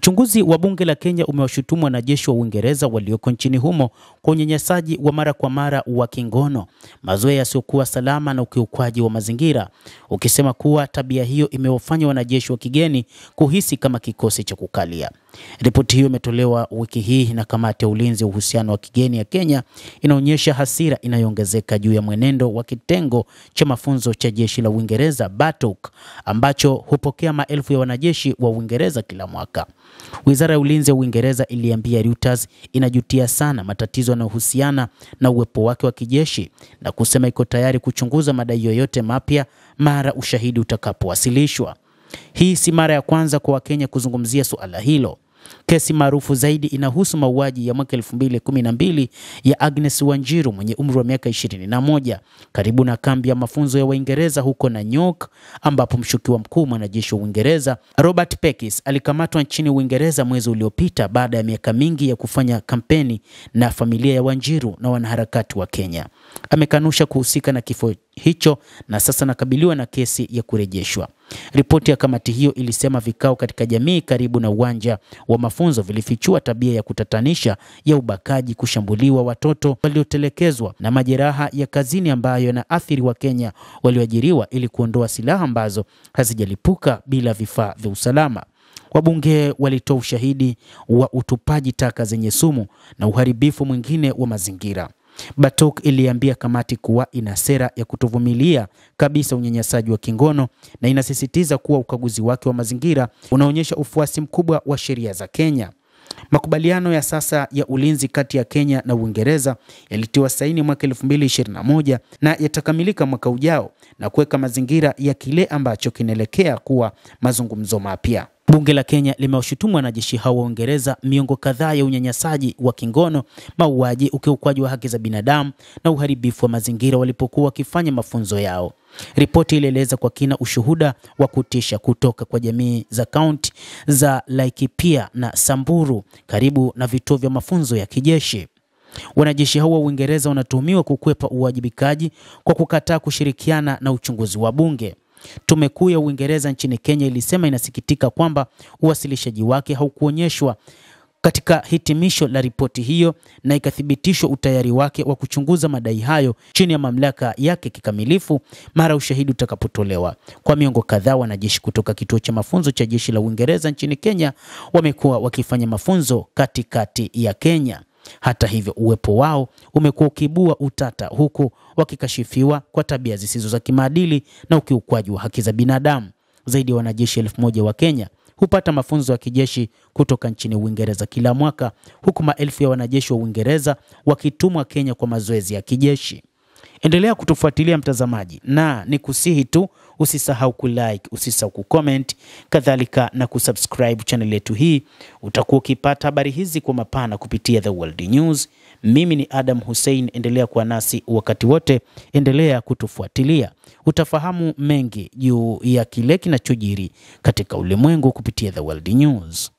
Uchunguzi wa bunge la Kenya umewashutumu wanajeshi wa Uingereza walioko nchini humo kwa unyanyasaji wa mara kwa mara wa kingono, mazoea yasiyokuwa salama na ukiukwaji wa mazingira, ukisema kuwa tabia hiyo imewafanya wanajeshi wa kigeni kuhisi kama kikosi cha kukalia. Ripoti hiyo imetolewa wiki hii na kamati ya ulinzi wa uhusiano wa kigeni ya Kenya, inaonyesha hasira inayoongezeka juu ya mwenendo wa kitengo cha mafunzo cha jeshi la Uingereza BATOK ambacho hupokea maelfu ya wanajeshi wa Uingereza kila mwaka. Wizara ya Ulinzi ya Uingereza iliambia Reuters inajutia sana matatizo yanayohusiana na uwepo wake wa kijeshi na kusema iko tayari kuchunguza madai yoyote mapya mara ushahidi utakapowasilishwa. Hii si mara ya kwanza kwa Wakenya kuzungumzia suala hilo. Kesi maarufu zaidi inahusu mauaji ya mwaka 2012 ya Agnes Wanjiru mwenye umri wa miaka 21 karibu na kambi ya mafunzo ya Waingereza huko Nanyok, ambapo mshukiwa mkuu mwanajeshi wa Uingereza Robert Pekis alikamatwa nchini Uingereza mwezi uliopita baada ya miaka mingi ya kufanya kampeni na familia ya Wanjiru na wanaharakati wa Kenya. Amekanusha kuhusika na kifo hicho na sasa nakabiliwa na kesi ya kurejeshwa. Ripoti ya kamati hiyo ilisema vikao katika jamii karibu na uwanja wa mafunzo vilifichua tabia ya kutatanisha ya ubakaji, kushambuliwa watoto waliotelekezwa na majeraha ya kazini ambayo yanaathiri Wakenya walioajiriwa ili kuondoa silaha ambazo hazijalipuka bila vifaa vya usalama. Wabunge walitoa ushahidi wa utupaji taka zenye sumu na uharibifu mwingine wa mazingira. BATOK iliambia kamati kuwa ina sera ya kutovumilia kabisa unyanyasaji wa kingono na inasisitiza kuwa ukaguzi wake wa mazingira unaonyesha ufuasi mkubwa wa sheria za Kenya. Makubaliano ya sasa ya ulinzi kati ya Kenya na Uingereza yalitiwa saini mwaka 2021 na yatakamilika mwaka ujao na kuweka mazingira ya kile ambacho kinaelekea kuwa mazungumzo mapya. Bunge la Kenya limewashutumu wanajeshi hao wa Uingereza miongo kadhaa ya unyanyasaji wa kingono, mauaji, ukiukwaji wa haki za binadamu na uharibifu wa mazingira walipokuwa wakifanya mafunzo yao. Ripoti ilieleza kwa kina ushuhuda wa kutisha kutoka kwa jamii za kaunti za Laikipia na Samburu karibu na vituo vya mafunzo ya kijeshi. Wanajeshi hao wa Uingereza wanatuhumiwa kukwepa uwajibikaji kwa kukataa kushirikiana na uchunguzi wa bunge. Tume kuu ya Uingereza nchini Kenya ilisema inasikitika kwamba uwasilishaji wake haukuonyeshwa katika hitimisho la ripoti hiyo na ikathibitishwa utayari wake wa kuchunguza madai hayo chini ya mamlaka yake kikamilifu mara ushahidi utakapotolewa. Kwa miongo kadhaa wanajeshi kutoka kituo cha mafunzo cha jeshi la Uingereza nchini Kenya wamekuwa wakifanya mafunzo katikati ya Kenya. Hata hivyo uwepo wao umekuwa ukibua utata, huku wakikashifiwa kwa tabia zisizo za kimaadili na ukiukwaji wa haki za binadamu. Zaidi ya wanajeshi 1000 wa Kenya hupata mafunzo ya kijeshi kutoka nchini Uingereza kila mwaka, huku maelfu ya wanajeshi wa Uingereza wakitumwa Kenya kwa mazoezi ya kijeshi. Endelea kutufuatilia mtazamaji, na nikusihi tu usisahau kulike, usisahau kucomment, kadhalika na kusubscribe channel yetu hii. Utakuwa ukipata habari hizi kwa mapana kupitia The World News. Mimi ni Adam Hussein, endelea kuwa nasi wakati wote, endelea kutufuatilia. Utafahamu mengi juu ya kile kinachojiri katika ulimwengu kupitia The World News.